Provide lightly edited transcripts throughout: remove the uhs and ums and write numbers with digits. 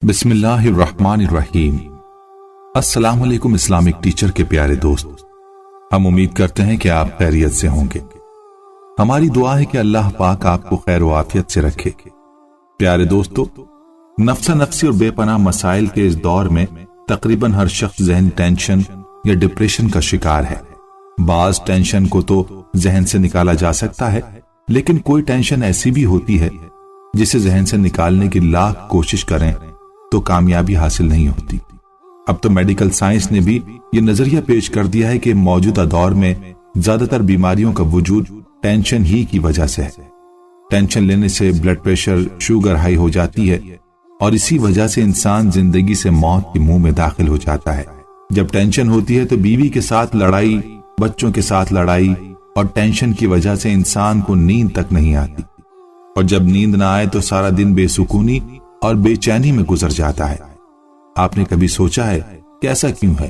بسم اللہ الرحمن الرحیم۔ السلام علیکم اسلامک ٹیچر کے پیارے دوست، ہم امید کرتے ہیں کہ آپ خیریت سے ہوں گے۔ ہماری دعا ہے کہ اللہ پاک آپ کو خیر و عافیت سے رکھے۔ پیارے دوستو، نفسا نفسی اور بے پناہ مسائل کے اس دور میں تقریباً ہر شخص ذہنی ٹینشن یا ڈپریشن کا شکار ہے۔ بعض ٹینشن کو تو ذہن سے نکالا جا سکتا ہے، لیکن کوئی ٹینشن ایسی بھی ہوتی ہے جسے ذہن سے نکالنے کی لاکھ کوشش کریں تو کامیابی حاصل نہیں ہوتی۔ اب تو میڈیکل سائنس نے بھی یہ نظریہ پیش کر دیا ہے کہ موجودہ دور میں زیادہ تر بیماریوں کا وجود ٹینشن ہی کی وجہ سے ہے۔ ٹینشن لینے سے بلڈ پریشر، شوگر ہائی ہو جاتی ہے اور اسی وجہ سے انسان زندگی سے موت کے منہ میں داخل ہو جاتا ہے۔ جب ٹینشن ہوتی ہے تو بیوی کے ساتھ لڑائی، بچوں کے ساتھ لڑائی، اور ٹینشن کی وجہ سے انسان کو نیند تک نہیں آتی، اور جب نیند نہ آئے تو سارا دن بے سکونی اور بے چینی میں گزر جاتا ہے۔ آپ نے کبھی سوچا ہے کہ ایسا کیوں ہے؟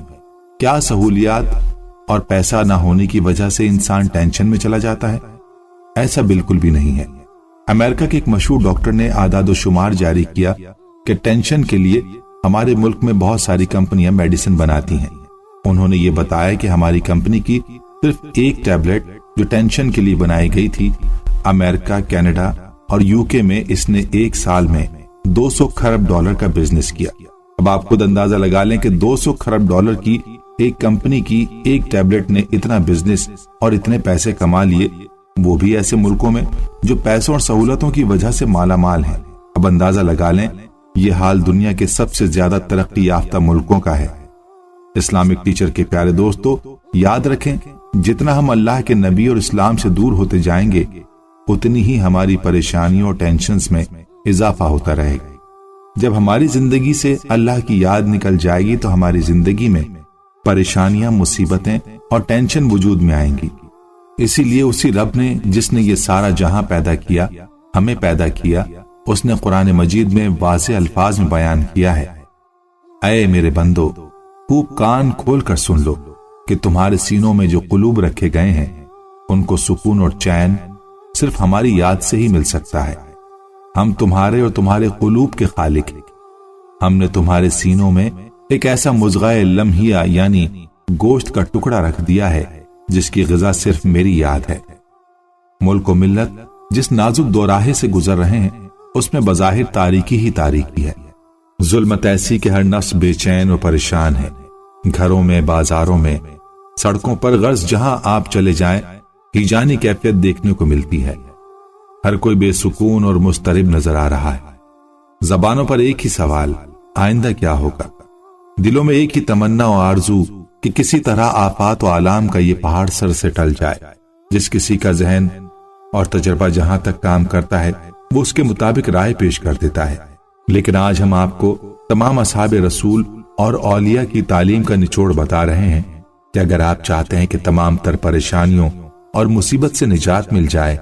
کیا سہولیات اور پیسہ نہ ہونے کی وجہ سے انسان ٹینشن میں چلا جاتا ہے؟ ایسا بالکل بھی نہیں ہے۔ امریکہ کے ایک مشہور ڈاکٹر نے اعداد و شمار جاری کیا کہ ٹینشن کے لیے ہمارے ملک میں بہت ساری کمپنیاں میڈیسن بناتی ہیں۔ انہوں نے یہ بتایا کہ ہماری کمپنی کی صرف ایک ٹیبلٹ جو ٹینشن کے لیے بنائی گئی تھی، امریکہ، کینیڈا اور UK میں اس نے ایک سال میں $200 کروڑ کا بزنس کیا۔ اب آپ خود اندازہ لگا لیں کہ $200 کروڑ کی ایک کمپنی کی ایک ٹیبلٹ نے اتنا بزنس اور اتنے پیسے کما لیے، وہ بھی ایسے ملکوں میں جو پیسوں اور سہولتوں کی وجہ سے مالا مال ہیں۔ اب اندازہ لگا لیں یہ حال دنیا کے سب سے زیادہ ترقی یافتہ ملکوں کا ہے۔ اسلامک ٹیچر کے پیارے دوستو، یاد رکھیں جتنا ہم اللہ کے نبی اور اسلام سے دور ہوتے جائیں گے اتنی ہی ہماری پریشانیوں اور ٹینشنز میں اضافہ ہوتا رہے گا۔ جب ہماری زندگی سے اللہ کی یاد نکل جائے گی تو ہماری زندگی میں پریشانیاں، مصیبتیں اور ٹینشن وجود میں آئیں گی۔ اسی لیے اسی رب نے جس نے یہ سارا جہاں پیدا کیا، ہمیں پیدا کیا، اس نے قرآن مجید میں واضح الفاظ میں بیان کیا ہے، اے میرے بندو، خوب کان کھول کر سن لو کہ تمہارے سینوں میں جو قلوب رکھے گئے ہیں ان کو سکون اور چین صرف ہماری یاد سے ہی مل سکتا ہے۔ ہم تمہارے اور تمہارے قلوب کے خالق ہیں۔ ہم نے تمہارے سینوں میں ایک ایسا مضغہ لمحیہ یعنی گوشت کا ٹکڑا رکھ دیا ہے جس کی غذا صرف میری یاد ہے۔ ملک و ملت جس نازک دوراہے سے گزر رہے ہیں اس میں بظاہر تاریکی ہی تاریکی ہے۔ ظلمت ایسی کہ ہر نفس بے چین و پریشان ہے۔ گھروں میں، بازاروں میں، سڑکوں پر، غرض جہاں آپ چلے جائیں ہیجانی کیفیت دیکھنے کو ملتی ہے۔ ہر کوئی بے سکون اور مضطرب نظر آ رہا ہے۔ زبانوں پر ایک ہی سوال، آئندہ کیا ہوگا؟ دلوں میں ایک ہی تمنا و آرزو کہ کسی طرح آفات و آلام کا یہ پہاڑ سر سے ٹل جائے۔ جس کسی کا ذہن اور تجربہ جہاں تک کام کرتا ہے وہ اس کے مطابق رائے پیش کر دیتا ہے۔ لیکن آج ہم آپ کو تمام اصحاب رسول اور اولیاء کی تعلیم کا نچوڑ بتا رہے ہیں کہ اگر آپ چاہتے ہیں کہ تمام تر پریشانیوں اور مصیبت سے نجات مل جائے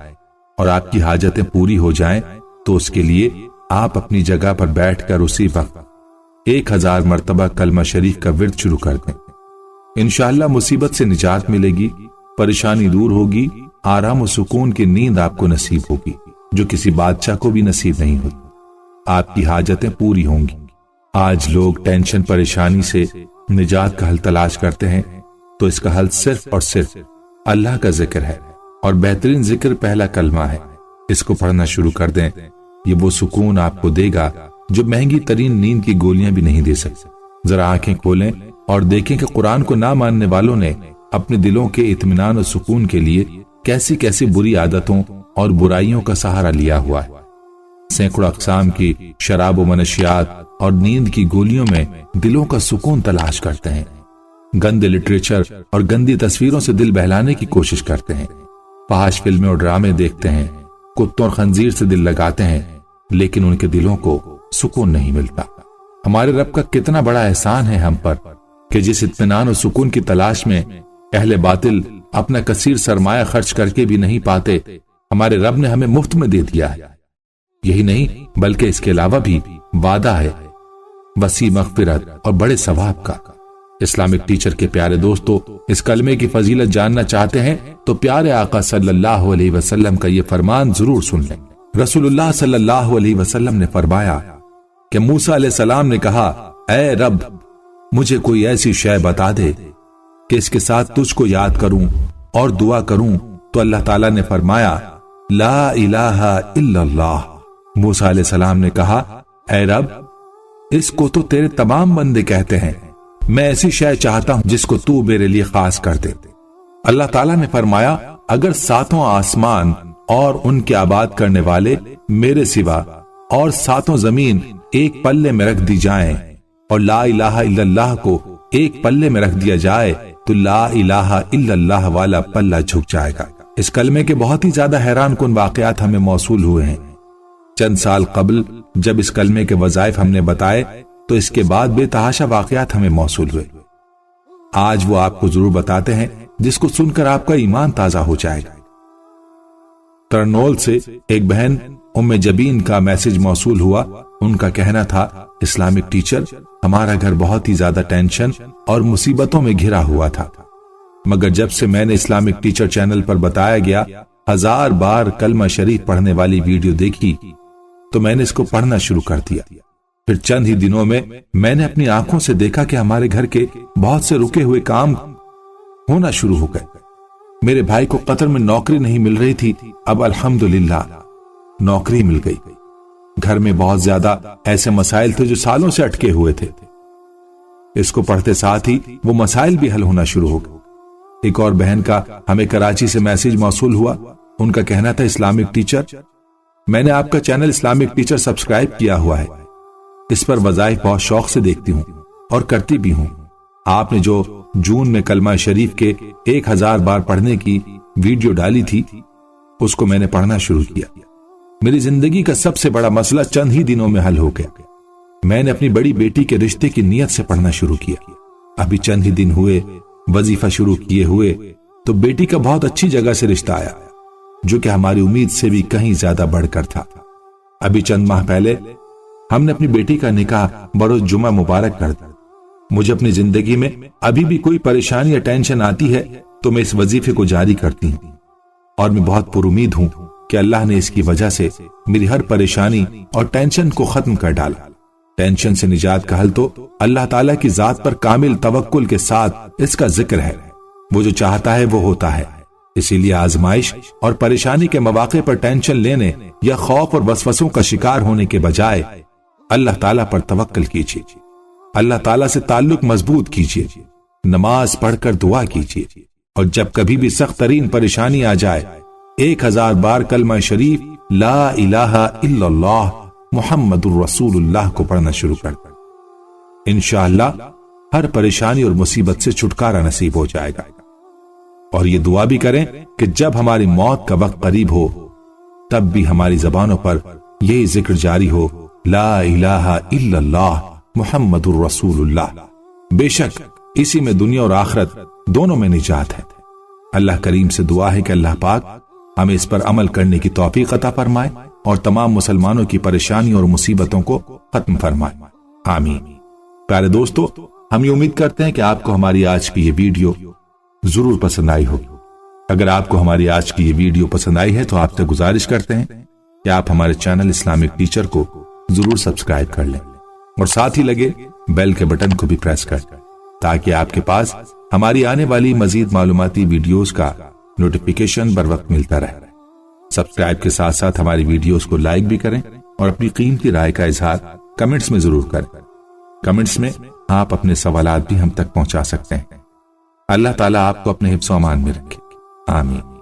اور آپ کی حاجتیں پوری ہو جائیں تو اس کے لیے آپ اپنی جگہ پر بیٹھ کر اسی وقت 1000 مرتبہ کلمہ شریف کا ورد شروع کر دیں۔ انشاءاللہ مصیبت سے نجات ملے گی، پریشانی دور ہوگی، آرام و سکون کی نیند آپ کو نصیب ہوگی جو کسی بادشاہ کو بھی نصیب نہیں ہوتی۔ آپ کی حاجتیں پوری ہوں گی۔ آج لوگ ٹینشن، پریشانی سے نجات کا حل تلاش کرتے ہیں تو اس کا حل صرف اور صرف اللہ کا ذکر ہے، اور بہترین ذکر پہلا کلمہ ہے۔ اس کو پڑھنا شروع کر دیں، یہ وہ سکون آپ کو دے گا جو مہنگی ترین نیند کی گولیاں بھی نہیں دے سکتی۔ ذرا آنکھیں کھولیں اور دیکھیں کہ قرآن کو نہ ماننے والوں نے اپنے دلوں کے اطمینان و سکون کے لیے کیسی کیسی بری عادتوں اور برائیوں کا سہارا لیا ہوا ہے۔ سینکڑوں اقسام کی شراب و منشیات اور نیند کی گولیوں میں دلوں کا سکون تلاش کرتے ہیں۔ گندے لٹریچر اور گندی تصویروں سے دل بہلانے کی کوشش کرتے ہیں۔ فحش فلمیں اور ڈرامے دیکھتے ہیں، کتوں اور خنزیر سے دل لگاتے ہیں، لیکن ان کے دلوں کو سکون نہیں ملتا۔ ہمارے رب کا کتنا بڑا احسان ہے ہم پر کہ جس اطمینان و سکون کی تلاش میں اہل باطل اپنا کثیر سرمایہ خرچ کر کے بھی نہیں پاتے، ہمارے رب نے ہمیں مفت میں دے دیا ہے۔ یہی نہیں بلکہ اس کے علاوہ بھی وعدہ ہے وسیع مغفرت اور بڑے ثواب کا۔ اسلامک ٹیچر کے پیارے دوستو، اس کلمے کی فضیلت جاننا چاہتے ہیں تو پیارے آقا صلی اللہ علیہ وسلم کا یہ فرمان ضرور سن لیں۔ رسول اللہ صلی اللہ علیہ وسلم نے فرمایا کہ موسیٰ علیہ السلام نے کہا اے رب مجھے کوئی ایسی شے بتا دے کہ اس کے ساتھ تجھ کو یاد کروں اور دعا کروں، تو اللہ تعالیٰ نے فرمایا لا الہ الا اللہ۔ موسیٰ علیہ السلام نے کہا اے رب اس کو تو تیرے تمام بندے کہتے ہیں، میں ایسی شے چاہتا ہوں جس کو تو میرے لیے خاص کر دے۔ اللہ تعالیٰ نے فرمایا اگر ساتوں آسمان اور ان کے آباد کرنے والے میرے سوا اور ساتوں زمین ایک پلے میں رکھ دی جائیں اور لا الہ الا اللہ کو ایک پلے میں رکھ دیا جائے تو لا الہ الا اللہ والا پلہ جھک جائے گا۔ اس کلمے کے بہت ہی زیادہ حیران کن واقعات ہمیں موصول ہوئے ہیں۔ چند سال قبل جب اس کلمے کے وظائف ہم نے بتائے تو اس کے بعد بے تحاشا واقعات ہمیں موصول ہوئے۔ آج وہ آپ کو ضرور بتاتے ہیں جس کو سن کر آپ کا ایمان تازہ ہو جائے گا۔ ترنول سے ایک بہن ام جبین کا میسج موصول ہوا۔ ان کا کہنا تھا اسلامک ٹیچر ہمارا گھر بہت ہی زیادہ ٹینشن اور مصیبتوں میں گھرا ہوا تھا، مگر جب سے میں نے اسلامک ٹیچر چینل پر بتایا گیا 1000 بار کلمہ شریف پڑھنے والی ویڈیو دیکھی تو میں نے اس کو پڑھنا شروع کر دیا۔ پھر چند ہی دنوں میں نے اپنی آنکھوں سے دیکھا کہ ہمارے گھر کے بہت سے رکے ہوئے کام ہونا شروع ہو گئے۔ میرے بھائی کو قطر میں نوکری نہیں مل رہی تھی، اب الحمدللہ نوکری مل گئی۔ گھر میں بہت زیادہ ایسے مسائل تھے جو سالوں سے اٹکے ہوئے تھے۔ اس کو پڑھتے ساتھ ہی وہ مسائل بھی حل ہونا شروع ہو گئے۔ ایک اور بہن کا ہمیں کراچی سے میسج موصول ہوا۔ ان کا کہنا تھا اسلامک ٹیچر میں نے آپ کا چینل اسلامک ٹیچر سبسکرائب کیا ہوا ہے، اس پر وظائف بہت شوق سے دیکھتی ہوں اور کرتی بھی ہوں۔ آپ نے جو جون میں کلمہ شریف کے 1000 بار پڑھنے کی ویڈیو ڈالی تھی اس کو میں نے پڑھنا شروع کیا۔ میری زندگی کا سب سے بڑا مسئلہ چند ہی دنوں میں حل ہو گیا۔ میں نے اپنی بڑی بیٹی کے رشتے کی نیت سے پڑھنا شروع کیا۔ ابھی چند ہی دن ہوئے وظیفہ شروع کیے ہوئے تو بیٹی کا بہت اچھی جگہ سے رشتہ آیا جو کہ ہماری امید سے بھی کہیں زیادہ بڑھ کر تھا۔ ابھی چند ماہ پہلے ہم نے اپنی بیٹی کا نکاح بروز جمعہ مبارک کر دیا۔ مجھے اپنی زندگی میں ابھی بھی کوئی پریشانی یا ٹینشن آتی ہے تو میں اس وظیفے کو جاری کرتی ہوں اور میں بہت پر امید ہوں کہ اللہ نے اس کی وجہ سے میری ہر پریشانی اور ٹینشن کو ختم کر ڈالا۔ ٹینشن سے نجات کا حل تو اللہ تعالیٰ کی ذات پر کامل توکل کے ساتھ اس کا ذکر ہے۔ وہ جو چاہتا ہے وہ ہوتا ہے، اسی لیے آزمائش اور پریشانی کے مواقع پر ٹینشن لینے یا خوف اور وسوسوں کا شکار ہونے کے بجائے اللہ تعالیٰ پر توکل کیجیے، اللہ تعالیٰ سے تعلق مضبوط کیجیے، نماز پڑھ کر دعا کیجیے، اور جب کبھی بھی سخت ترین پریشانی آ جائے 1000 بار کلمہ شریف لا الہ الا اللہ محمد الرسول اللہ کو پڑھنا شروع کر دیں۔ انشاءاللہ ہر پریشانی اور مصیبت سے چھٹکارا نصیب ہو جائے گا۔ اور یہ دعا بھی کریں کہ جب ہماری موت کا وقت قریب ہو تب بھی ہماری زبانوں پر یہی ذکر جاری ہو لا الہ الا اللہ محمد الرسول اللہ۔ بے شک اسی میں دنیا اور آخرت دونوں میں نجات ہے۔ اللہ کریم سے دعا ہے کہ اللہ پاک ہمیں اس پر عمل کرنے کی توفیق عطا فرمائے اور تمام مسلمانوں کی پریشانیوں اور مصیبتوں کو ختم فرمائے، آمین۔ پیارے دوستو، ہم یہ امید کرتے ہیں کہ آپ کو ہماری آج کی یہ ویڈیو ضرور پسند آئی ہوگی۔ اگر آپ کو ہماری آج کی یہ ویڈیو پسند آئی ہے تو آپ سے گزارش کرتے ہیں کہ آپ ہمارے چینل اسلامک ٹیچر کو ضرور سبسکرائب کر لیں اور ساتھ ہی لگے بیل کے بٹن کو بھی پریس کر دیں تاکہ آپ کے پاس ہماری آنے والی مزید معلوماتی ویڈیوز کا نوٹیفیکیشن بر وقت ملتا رہے۔ سبسکرائب کے ساتھ ساتھ ہماری ویڈیوز کو لائک بھی کریں اور اپنی قیمتی رائے کا اظہار کمنٹس میں ضرور کریں۔ کمنٹس میں آپ اپنے سوالات بھی ہم تک پہنچا سکتے ہیں۔ اللہ تعالیٰ آپ کو اپنے حفظ و امان میں رکھے، آمین۔